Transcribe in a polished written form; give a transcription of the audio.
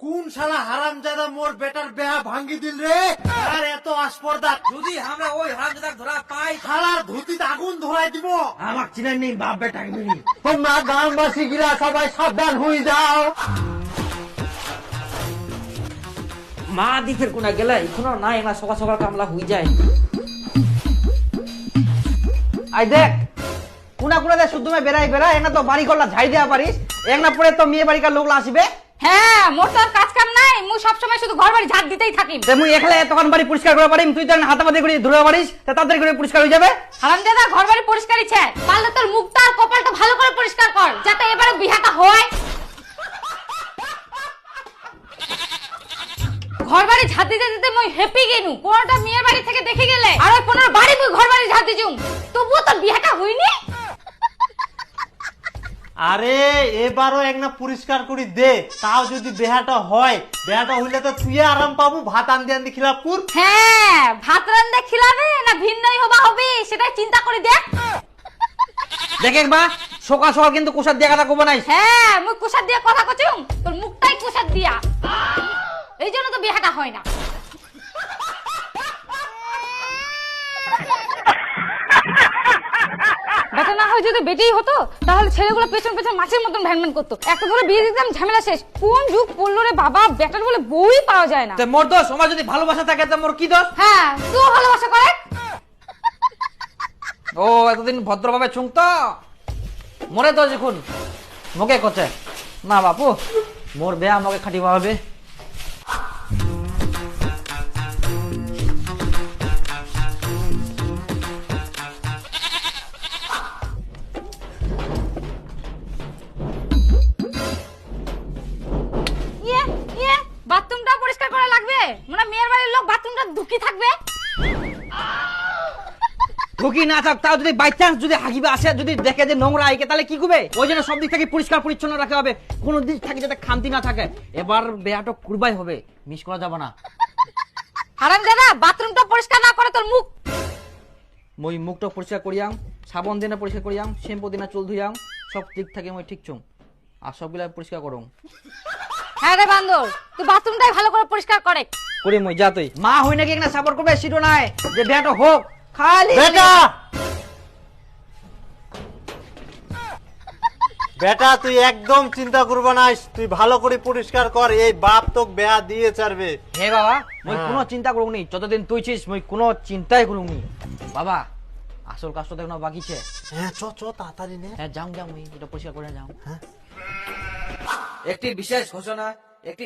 কোন শালা হারামজাদা মোর বেটার বেহা ভাঙ্গি দিল রে? আর এত আসপর্দা যদি আমরা ওই হারামজাদা ধরা পাই শালার ধুতিতে আগুন ধরাই দিব। আমার চিনেন নেই বাপ বেটা মিলি। তোমরা গ্রামবাসী গিরা সবাই সাবধান হয়ে যাও। মা দিকের কোনা গেলে এখনো নাই না, সকাল সকাল কামলা হয়ে যায়। আই দেখ কুনা কুনা দে শুদ্ধ মে বেড়াই এনা তো বাড়ি করলা ঝাই দেয়া পারিস, একনা পরে তো মেয়ে বাড়িকার লোকলা আসবে। হ্যাঁ, মোর তো আর কাজ কাম নাই, মুই সব সময় শুধু ঘর বাড়ি ঝাড় দিতেই থাকি। তে মুই একলা তখন বাড়ি পরিষ্কার করে পারিম, তুই তো হাতাপাতি করে ধুয়ে পারিস, তে তাড়াতাড়ি করে পরিষ্কার হয়ে যাবে। হারামজাদা ঘর বাড়ি পরিষ্কারই ছে, পারলে তোর মুখটা আর কপালটা ভালো করে পরিষ্কার কর, যাতে এবারে বিহাটা হয়। ঘর বাড়ি ঝাড় দিতে দিতে মই হ্যাপি গেনু, কোনটা মেয়ের বাড়ি থেকে দেখে গেলে আর ওই 15 বাড়ি মুই ঘর বাড়ি ঝাড় দিজুম, তবুও তোর বিহাটা হইনি। আরে এবারও একনা পরিষ্কার করে দে, তাও যদি বেহাটা হয়, বেহাটা হইলে তো তুই আরাম পাবো। ভাত আন্দি আন্দি খিলাপুর। হ্যাঁ, ভাত রান্দা খিলাবে না ভিন্নই হবা হবে সেটাই চিন্তা করে দেখ। দেখ একবার সকাল সকাল কিন্তু কুসার দিয়া কথা কব নাই। হ্যাঁ, মুই কুসার দিয়া কথা কচুম, তোর মুখটাই কুসার দিয়া, এই জন্য তো বিহাটা হয় না। বেটা না হয় যদি বেটেই হতো তাহলে ছেলেগুলো পেছন পেছন মাছের মতন ভ্যানম্যান করতো, একটা ধরে বিয়ে দিতাম ঝামেলা শেষ। কোন যুগ পড়লো রে বাবা, বেটার বলে বউই পাওয়া যায় না। তে মোর দোষ, আমার যদি ভালোবাসা থাকে তে মোর কি দোষ? হ্যাঁ, তুই ভালোবাসা করে। ও এতদিন ভদ্রভাবে চুংতো মরে তো দেখুন মোকে কচ্ছে না বাপু, মোর বেয়া আমাকে খাটিবা হবে। ইয়ে ইয়ে, বাথরুমটা পরিষ্কার করা লাগবে, মানে মেয়ের বাড়ির লোক বাথরুমটা ঢুকি থাকবে। ঢুকি না থাক, তাও যদি বাই চান্স যদি হাগিবে আসে, যদি দেখে যে নোংরা আইকে, তাহলে কি করবে? ওই জন্য সব দিক থেকে পরিষ্কার পরিচ্ছন্ন রাখা হবে, কোনো দিক থেকে যাতে খামতি না থাকে। এবার বেয়াটা কুরবাই হবে, মিস করা যাবে না। হারামজাদা বাথরুমটা পরিষ্কার না করে তোর মুখ। মই মুখটা পরিষ্কার করিয়াম, সাবান দিনে পরিষ্কার করিয়াম, শ্যাম্পু দিনে চুল ধুইয়াম, সব ঠিক থাকে মই ঠিক চুম, আর সবগুলা পরিষ্কার করুম। হ্যাঁ রে বান্দর, তুই বাথরুমটাই ভালো করে পরিষ্কার করে। করি মই যা তুই মা হই নাকি একটা সাপোর্ট করবে সেটা নাই, যে বেয়াটা হোক খালি বেটা বেটা তুই একদম চিন্তা করবা না, তুই ভালো করে পরিষ্কার কর, এই বাপ তোকে বেহা দিয়ে ছাড়বে। হে বাবা, মই হ্যাঁ। কোনো চিন্তা করুক নি, যতদিন তুই ছিস মই কোনো চিন্তাই করুক নি। বাবা আসল কাজটা দেখো বাকিছে। হ্যাঁ চ চ তাড়াতাড়ি নে। হ্যাঁ যাও যাও, মই এটা পরিষ্কার করে যাও। একটি বিশেষ ঘোষণা, একটি